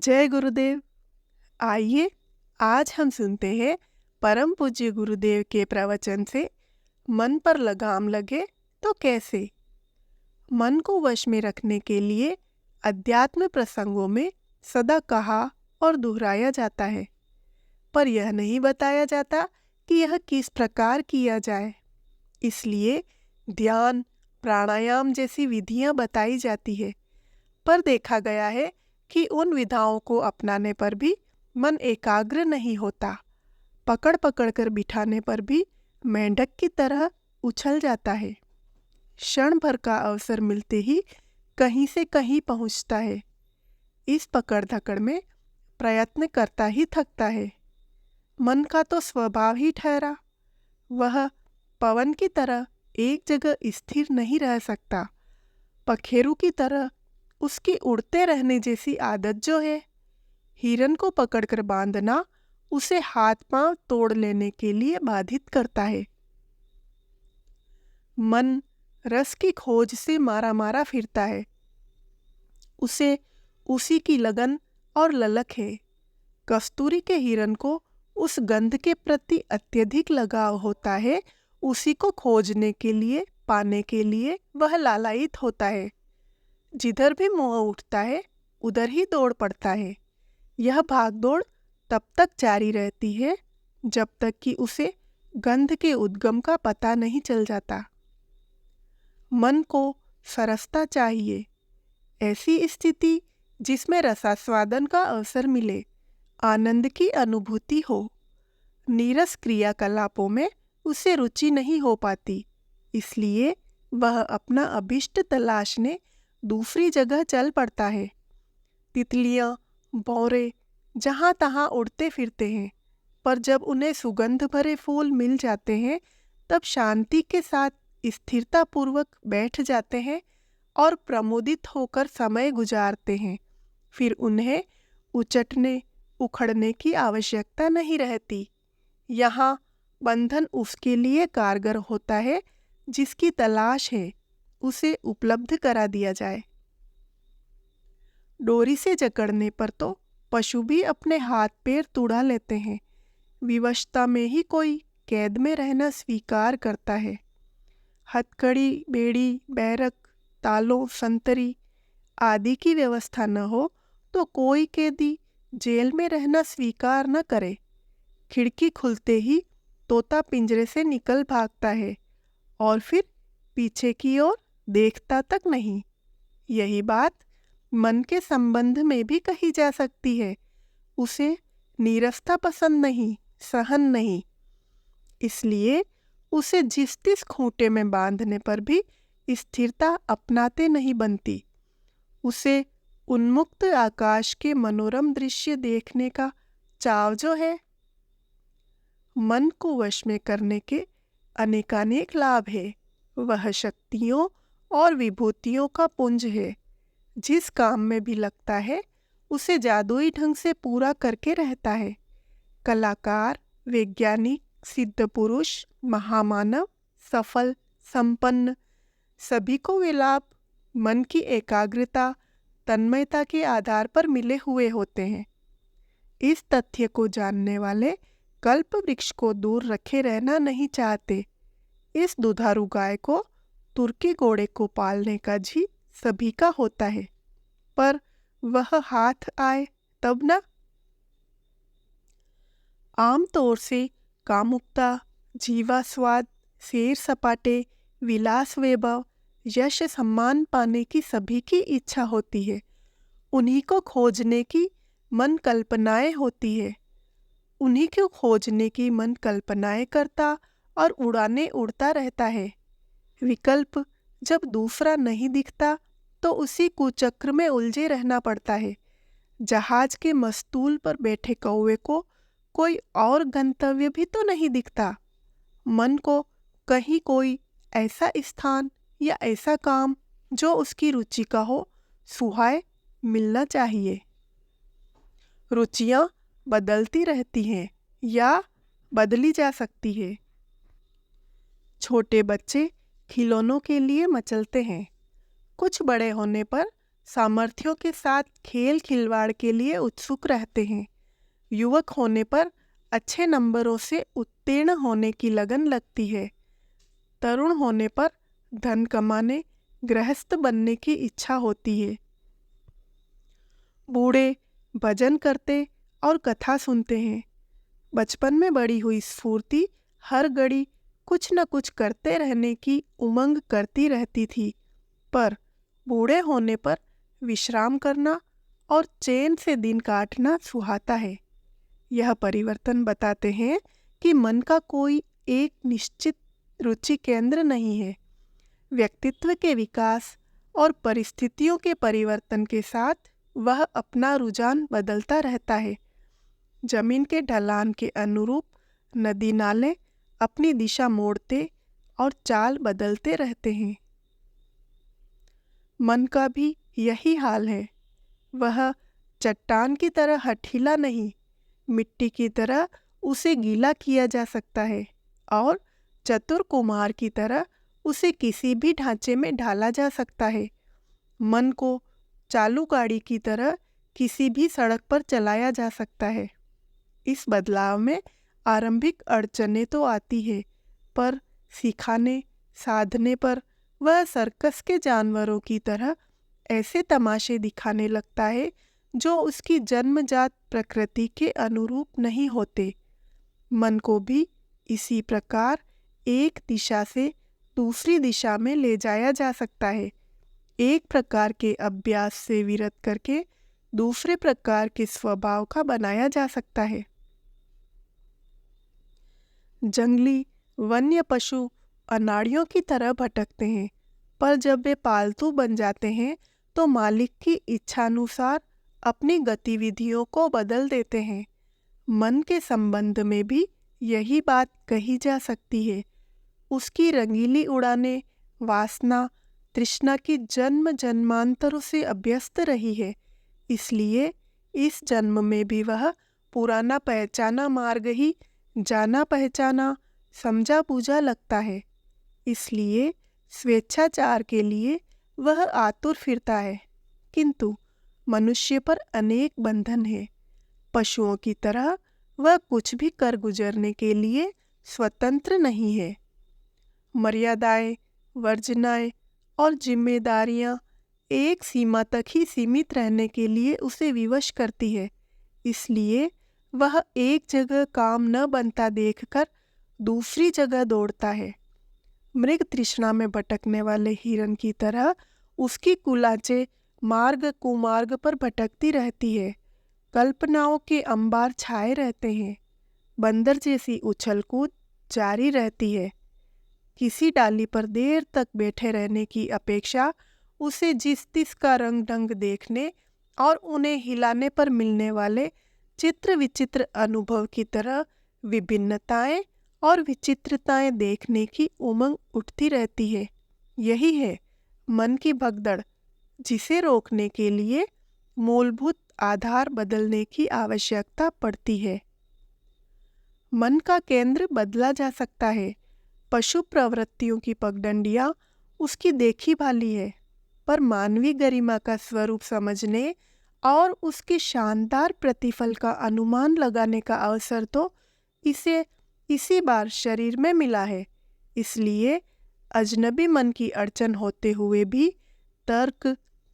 जय गुरुदेव। आइए आज हम सुनते हैं परम पूज्य गुरुदेव के प्रवचन से मन पर लगाम लगे तो कैसे। मन को वश में रखने के लिए अध्यात्म प्रसंगों में सदा कहा और दोहराया जाता है, पर यह नहीं बताया जाता कि यह किस प्रकार किया जाए। इसलिए ध्यान, प्राणायाम जैसी विधियां बताई जाती है, पर देखा गया है कि उन विधाओं को अपनाने पर भी मन एकाग्र नहीं होता। पकड़ पकड़ कर बिठाने पर भी मेंढक की तरह उछल जाता है। क्षण भर का अवसर मिलते ही कहीं से कहीं पहुंचता है। इस पकड़ धकड़ में प्रयत्न करता ही थकता है। मन का तो स्वभाव ही ठहरा, वह पवन की तरह एक जगह स्थिर नहीं रह सकता। पखेरु की तरह उसकी उड़ते रहने जैसी आदत जो है, हिरन को पकड़कर बांधना उसे हाथ पांव तोड़ लेने के लिए बाधित करता है। मन रस की खोज से मारा मारा फिरता है। उसे उसी की लगन और ललक है। कस्तूरी के हिरन को उस गंध के प्रति अत्यधिक लगाव होता है। उसी को खोजने के लिए, पाने के लिए वह लालायित होता है। जिधर भी मोह उठता है उधर ही दौड़ पड़ता है। यह भागदौड़ तब तक जारी रहती है जब तक कि उसे गंध के उद्गम का पता नहीं चल जाता। मन को सरसता चाहिए, ऐसी स्थिति जिसमें रसास्वादन का अवसर मिले, आनंद की अनुभूति हो। नीरस क्रियाकलापों में उसे रुचि नहीं हो पाती, इसलिए वह अपना अभिष्ट तलाशने दूसरी जगह चल पड़ता है। तितलियां, भौरे जहाँ तहाँ उड़ते फिरते हैं, पर जब उन्हें सुगंध भरे फूल मिल जाते हैं तब शांति के साथ स्थिरता पूर्वक बैठ जाते हैं और प्रमोदित होकर समय गुजारते हैं। फिर उन्हें उचटने उखड़ने की आवश्यकता नहीं रहती। यहाँ बंधन उसके लिए कारगर होता है जिसकी तलाश है, उसे उपलब्ध करा दिया जाए। डोरी से जकड़ने पर तो पशु भी अपने हाथ पैर तुड़ा लेते हैं। विवशता में ही कोई कैद में रहना स्वीकार करता है। हथकड़ी, बेड़ी, बैरक, तालों, संतरी आदि की व्यवस्था न हो तो कोई कैदी जेल में रहना स्वीकार न करे। खिड़की खुलते ही तोता पिंजरे से निकल भागता है और फिर पीछे की ओर देखता तक नहीं। यही बात मन के संबंध में भी कही जा सकती है। उसे नीरसता पसंद नहीं, सहन नहीं। इसलिए उसे जिस तिस खूंटे में बांधने पर भी स्थिरता अपनाते नहीं बनती। उसे उन्मुक्त आकाश के मनोरम दृश्य देखने का चाव जो है। मन को वश में करने के अनेकानेक लाभ है। वह शक्तियों और विभूतियों का पुंज है। जिस काम में भी लगता है उसे जादुई ढंग से पूरा करके रहता है। कलाकार, वैज्ञानिक, सिद्ध पुरुष, महामानव, सफल, संपन्न, सभी को वे लाभ मन की एकाग्रता, तन्मयता के आधार पर मिले हुए होते हैं। इस तथ्य को जानने वाले कल्प वृक्ष को दूर रखे रहना नहीं चाहते। इस दुधारू गाय को, तुर्की घोड़े को पालने का जी सभी का होता है, पर वह हाथ आए तब न। आमतौर से कामुकता, जीवास्वाद, सैर सपाटे, विलास वैभव, यश सम्मान पाने की सभी की इच्छा होती है। उन्हीं को खोजने की मन कल्पनाएं होती है। उन्हीं को खोजने की मन कल्पनाएं करता और उड़ाने उड़ता रहता है। विकल्प जब दूसरा नहीं दिखता तो उसी कुचक्र में उलझे रहना पड़ता है। जहाज के मस्तूल पर बैठे कौवे को कोई और गंतव्य भी तो नहीं दिखता। मन को कहीं कोई ऐसा स्थान या ऐसा काम जो उसकी रुचि का हो, सुहाए मिलना चाहिए। रुचियां बदलती रहती हैं या बदली जा सकती है। छोटे बच्चे खिलौनों के लिए मचलते हैं। कुछ बड़े होने पर सामर्थ्यों के साथ खेल खिलवाड़ के लिए उत्सुक रहते हैं। युवक होने पर अच्छे नंबरों से उत्तीर्ण होने की लगन लगती है। तरुण होने पर धन कमाने, गृहस्थ बनने की इच्छा होती है। बूढ़े भजन करते और कथा सुनते हैं। बचपन में बढ़ी हुई स्फूर्ति हर घड़ी कुछ न कुछ करते रहने की उमंग करती रहती थी, पर बूढ़े होने पर विश्राम करना और चैन से दिन काटना सुहाता है। यह परिवर्तन बताते हैं कि मन का कोई एक निश्चित रुचि केंद्र नहीं है। व्यक्तित्व के विकास और परिस्थितियों के परिवर्तन के साथ वह अपना रुझान बदलता रहता है। जमीन के ढलान के अनुरूप नदी नाले अपनी दिशा मोड़ते और चाल बदलते रहते हैं। मन का भी यही हाल है। वह चट्टान की तरह हठीला नहीं, मिट्टी की तरह उसे गीला किया जा सकता है और चतुर कुम्हार की तरह उसे किसी भी ढांचे में ढाला जा सकता है। मन को चालू गाड़ी की तरह किसी भी सड़क पर चलाया जा सकता है। इस बदलाव में आरंभिक अड़चनें तो आती है, पर सिखाने साधने पर वह सर्कस के जानवरों की तरह ऐसे तमाशे दिखाने लगता है जो उसकी जन्मजात प्रकृति के अनुरूप नहीं होते। मन को भी इसी प्रकार एक दिशा से दूसरी दिशा में ले जाया जा सकता है। एक प्रकार के अभ्यास से विरत करके दूसरे प्रकार के स्वभाव का बनाया जा सकता है। जंगली वन्य पशु अनाड़ियों की तरह भटकते हैं, पर जब वे पालतू बन जाते हैं तो मालिक की इच्छानुसार अपनी गतिविधियों को बदल देते हैं। मन के संबंध में भी यही बात कही जा सकती है। उसकी रंगीली उड़ानें वासना तृष्णा की जन्म जन्मांतरों से अभ्यस्त रही है, इसलिए इस जन्म में भी वह पुराना पहचाना मार्ग ही जाना पहचाना समझा बूझा लगता है। इसलिए स्वेच्छाचार के लिए वह आतुर फिरता है, किंतु मनुष्य पर अनेक बंधन है। पशुओं की तरह वह कुछ भी कर गुजरने के लिए स्वतंत्र नहीं है। मर्यादाएं, वर्जनाएं और जिम्मेदारियां एक सीमा तक ही सीमित रहने के लिए उसे विवश करती है। इसलिए वह एक जगह काम न बनता देखकर दूसरी जगह दौड़ता है। मृग तृष्णा में भटकने वाले हिरन की तरह उसकी कुलांचें मार्ग कुमार्ग पर भटकती रहती है। कल्पनाओं के अंबार छाए रहते हैं। बंदर जैसी उछल कूद जारी रहती है। किसी डाली पर देर तक बैठे रहने की अपेक्षा उसे जिस तिस का रंग ढंग देखने और उन्हें हिलाने पर मिलने वाले चित्र विचित्र अनुभव की तरह विभिन्नताएं और विचित्रताएं देखने की उमंग उठती रहती है। यही है मन की भगदड़, जिसे रोकने के लिए मूलभूत आधार बदलने की आवश्यकता पड़ती है। मन का केंद्र बदला जा सकता है। पशु प्रवृत्तियों की पगडंडियां उसकी देखी भाली है, पर मानवीय गरिमा का स्वरूप समझने और उसके शानदार प्रतिफल का अनुमान लगाने का अवसर तो इसे इसी बार शरीर में मिला है। इसलिए अजनबी मन की अड़चन होते हुए भी तर्क,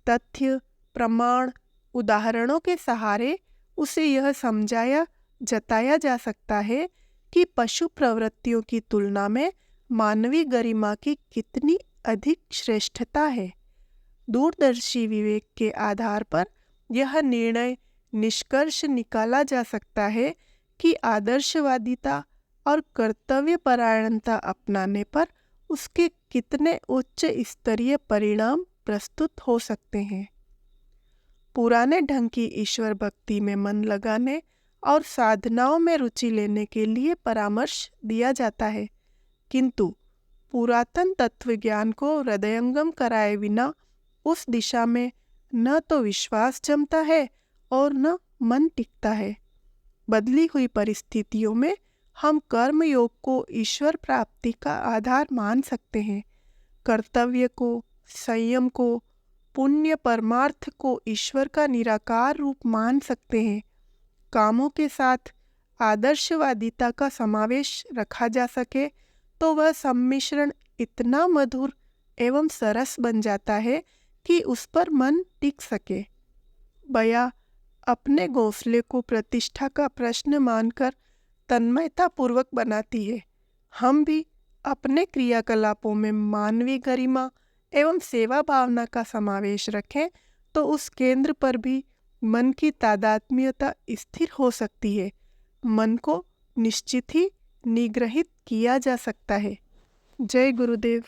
तथ्य, प्रमाण, उदाहरणों के सहारे उसे यह समझाया जताया जा सकता है कि पशु प्रवृत्तियों की तुलना में मानवीय गरिमा की कितनी अधिक श्रेष्ठता है। दूरदर्शी विवेक के आधार पर यह निर्णय निष्कर्ष निकाला जा सकता है कि आदर्शवादिता और कर्तव्यपरायणता अपनाने पर उसके कितने उच्च स्तरीय परिणाम प्रस्तुत हो सकते हैं। पुराने ढंग की ईश्वर भक्ति में मन लगाने और साधनाओं में रुचि लेने के लिए परामर्श दिया जाता है, किंतु पुरातन तत्व ज्ञान को हृदयंगम कराए बिना उस दिशा में न तो विश्वास जमता है और न मन टिकता है। बदली हुई परिस्थितियों में हम कर्म योग को ईश्वर प्राप्ति का आधार मान सकते हैं। कर्तव्य को, संयम को, पुण्य परमार्थ को ईश्वर का निराकार रूप मान सकते हैं। कामों के साथ आदर्शवादिता का समावेश रखा जा सके तो वह सम्मिश्रण इतना मधुर एवं सरस बन जाता है कि उस पर मन टिक सके। बया अपने घोंसले को प्रतिष्ठा का प्रश्न मानकर तन्मयतापूर्वक बनाती है। हम भी अपने क्रियाकलापों में मानवीय गरिमा एवं सेवा भावना का समावेश रखें तो उस केंद्र पर भी मन की तादात्म्यता स्थिर हो सकती है। मन को निश्चित ही निग्रहित किया जा सकता है। जय गुरुदेव।